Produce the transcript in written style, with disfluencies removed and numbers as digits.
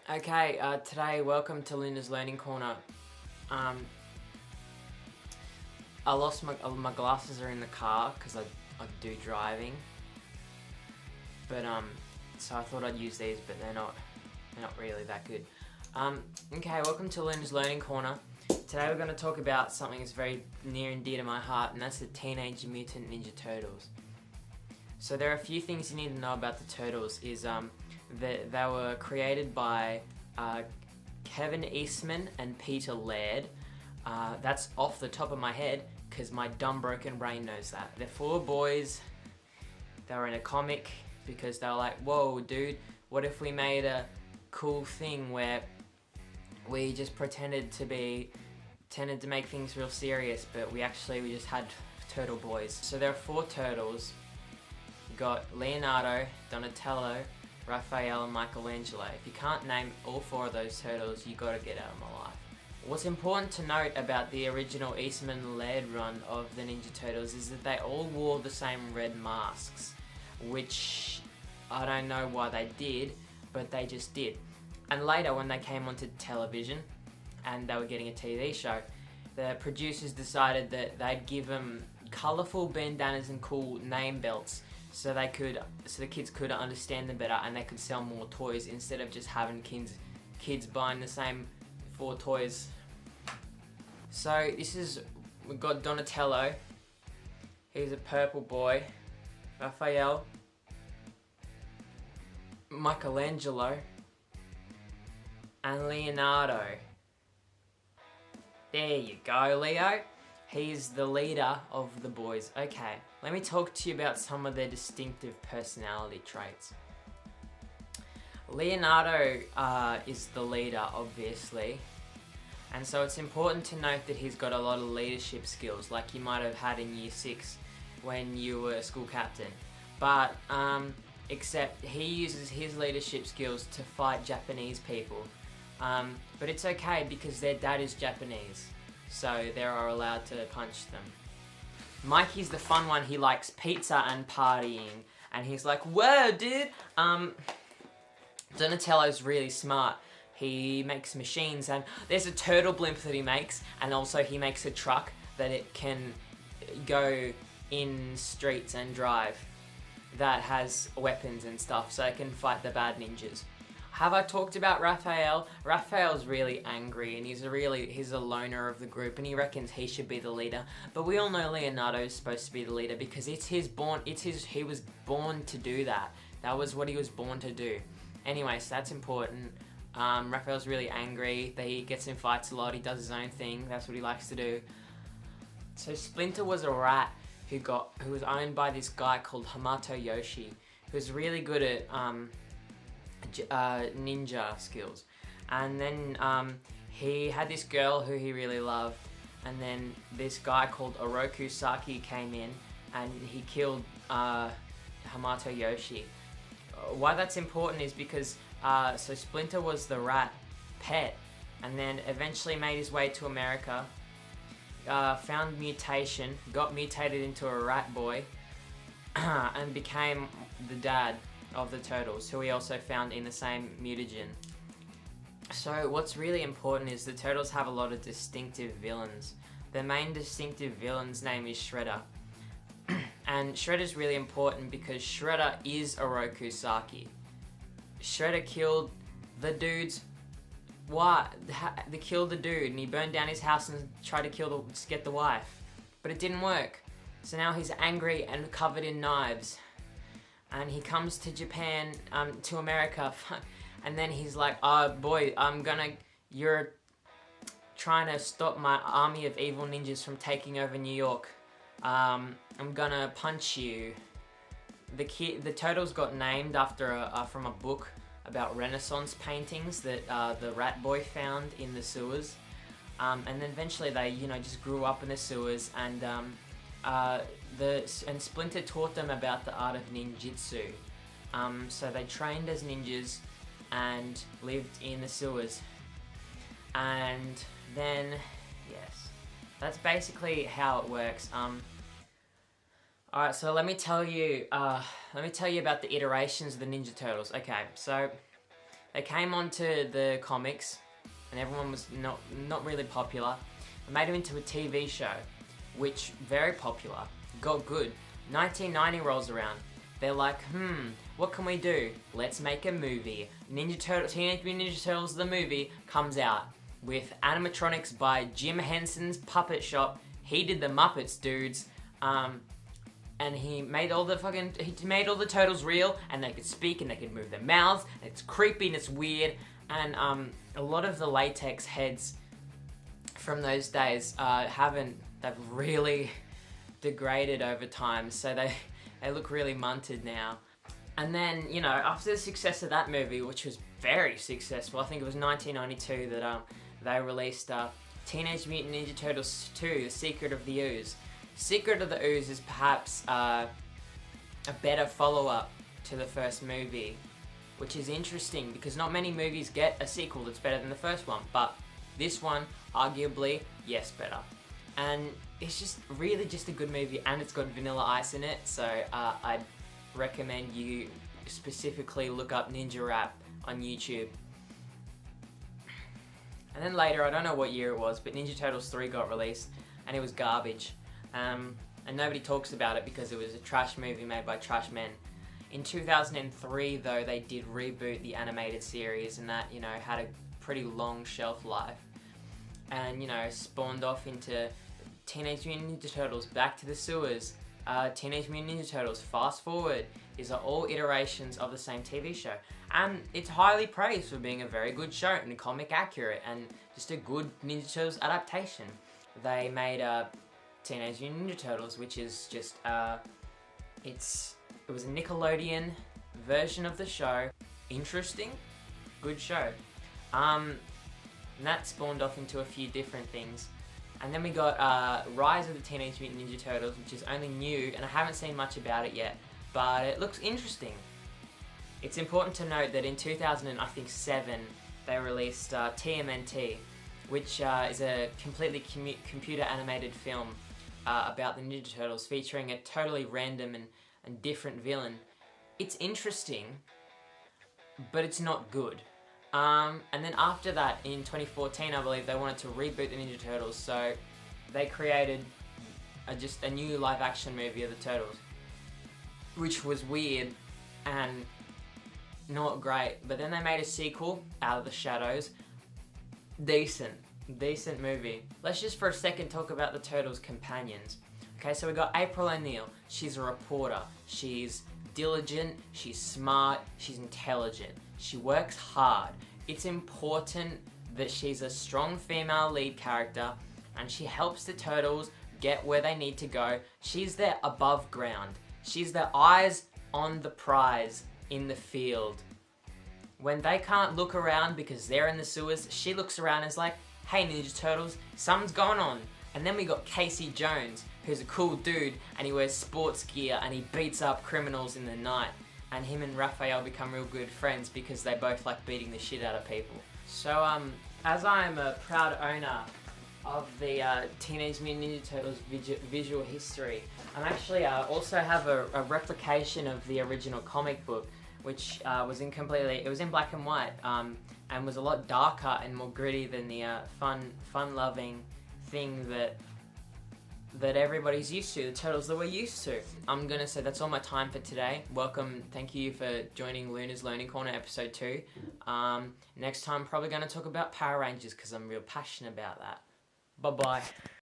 Okay, today, welcome to Linda's Learning Corner. I lost my glasses are in the car because I do driving, but so I thought I'd use these, but they're not really that good. Okay, welcome to Linda's Learning Corner. Today we're going to talk about something that's very near and dear to my heart, and that's the Teenage Mutant Ninja Turtles. So there are a few things you need to know about the Turtles. Is they were created by Kevin Eastman and Peter Laird. That's off the top of my head because my dumb broken brain knows that. They're four boys. They were in a comic because they were like, whoa dude, what if we made a cool thing where we just pretended to make things real serious, but we just had turtle boys. So there are four turtles. You got Leonardo, Donatello, Raphael and Michelangelo. If you can't name all four of those turtles, you gotta get out of my life. What's important to note about the original Eastman Laird run of the Ninja Turtles is that they all wore the same red masks, which I don't know why they did, but they just did. And later when they came onto television and they were getting a TV show, the producers decided that they'd give them colourful bandanas and cool name belts so the kids could understand them better and they could sell more toys instead of just having kids buying the same four toys. So we've got Donatello, he's a purple boy, Raphael, Michelangelo, and Leonardo. There you go, Leo. He's the leader of the boys. Okay, let me talk to you about some of their distinctive personality traits. Leonardo is the leader, obviously. And so it's important to note that he's got a lot of leadership skills, like you might have had in Year 6 when you were a school captain. But, except he uses his leadership skills to fight Japanese people. But it's okay because their dad is Japanese, so they are allowed to punch them. Mikey's the fun one. He likes pizza and partying, and he's like, whoa, dude! Donatello's really smart. He makes machines, and there's a turtle blimp that he makes, and also he makes a truck that it can go in streets and drive that has weapons and stuff, so it can fight the bad ninjas. Have I talked about Raphael? Raphael's really angry and he's a loner of the group and he reckons he should be the leader. But we all know Leonardo's supposed to be the leader because he was born to do that. That was what he was born to do. Anyway, so that's important. Raphael's really angry. He gets in fights a lot. He does his own thing. That's what he likes to do. So Splinter was a rat who was owned by this guy called Hamato Yoshi, who's really good at ninja skills. And then he had this girl who he really loved, and then this guy called Oroku Saki came in and he killed Hamato Yoshi. Why that's important is because so Splinter was the rat pet, and then eventually made his way to America, found mutation, got mutated into a rat boy, and became the dad of the Turtles, who he also found in the same mutagen. So what's really important is the Turtles have a lot of distinctive villains. Their main distinctive villain's name is Shredder. And Shredder's really important because Shredder is Oroku Saki. Shredder killed the dude's They killed the dude and he burned down his house and tried to get the wife. But it didn't work. So now he's angry and covered in knives. And he comes to Japan, to America, and then he's like, oh boy, you're trying to stop my army of evil ninjas from taking over New York. I'm gonna punch you. The Turtles got named after from a book about Renaissance paintings that the rat boy found in the sewers. And then eventually they, just grew up in the sewers, and Splinter taught them about the art of ninjutsu. So they trained as ninjas and lived in the sewers. And then, yes, that's basically how it works. Alright, so let me tell you about the iterations of the Ninja Turtles. Okay, so They came onto the comics, and everyone was not really popular. They made them into a TV show, which very popular, got good. 1990 rolls around. They're like, what can we do? Let's make a movie. Teenage Mutant Ninja Turtles the movie comes out with animatronics by Jim Henson's Puppet Shop. He did the Muppets, dudes. And he made all the turtles real, and they could speak and they could move their mouths. And it's creepy and it's weird. And a lot of the latex heads from those days they've really degraded over time, so they look really munted now. And then, you know, after the success of that movie, which was very successful, I think it was 1992 that they released Teenage Mutant Ninja Turtles 2: The Secret of the Ooze. Secret of the Ooze is perhaps a better follow-up to the first movie, which is interesting because not many movies get a sequel that's better than the first one, but this one, arguably, yes, better. And it's just really just a good movie, and it's got Vanilla Ice in it, so I'd recommend you specifically look up Ninja Rap on YouTube. And then later, I don't know what year it was, but Ninja Turtles 3 got released, and it was garbage. And nobody talks about it because it was a trash movie made by trash men. In 2003, though, they did reboot the animated series, and that, you know, had a pretty long shelf life. And, you know, spawned off into Teenage Mutant Ninja Turtles, Back to the Sewers, Teenage Mutant Ninja Turtles, Fast Forward. These are all iterations of the same TV show. And it's highly praised for being a very good show and comic accurate and just a good Ninja Turtles adaptation. They made Teenage Mutant Ninja Turtles, which is just, it was a Nickelodeon version of the show. Interesting, good show. And that spawned off into a few different things. And then we got Rise of the Teenage Mutant Ninja Turtles, which is only new, and I haven't seen much about it yet, but it looks interesting. It's important to note that in 2007, they released TMNT, which is a completely computer animated film about the Ninja Turtles, featuring a totally random and different villain. It's interesting, but it's not good. And then after that, in 2014, I believe, they wanted to reboot the Ninja Turtles, so they created just a new live-action movie of the Turtles, which was weird and not great. But then they made a sequel, Out of the Shadows. Decent movie. Let's just for a second talk about the Turtles' companions. Okay, so we got April O'Neil. She's a reporter. She's diligent, she's smart, she's intelligent. She works hard. It's important that she's a strong female lead character, and she helps the Turtles get where they need to go. She's their above ground. She's their eyes on the prize in the field. When they can't look around because they're in the sewers, she looks around and is like, hey Ninja Turtles, something's going on. And then we got Casey Jones, who's a cool dude, and he wears sports gear and he beats up criminals in the night. And him and Raphael become real good friends because they both like beating the shit out of people. So as I am a proud owner of the Teenage Mutant Ninja Turtles visual history, I'm actually also have a replication of the original comic book, which was in black and white, and was a lot darker and more gritty than the fun-loving thing that everybody's used to, the Turtles that we're used to. I'm gonna say that's all my time for today. Welcome, thank you for joining Luna's Learning Corner episode 2. Next time, probably gonna talk about Power Rangers because I'm real passionate about that. Bye-bye.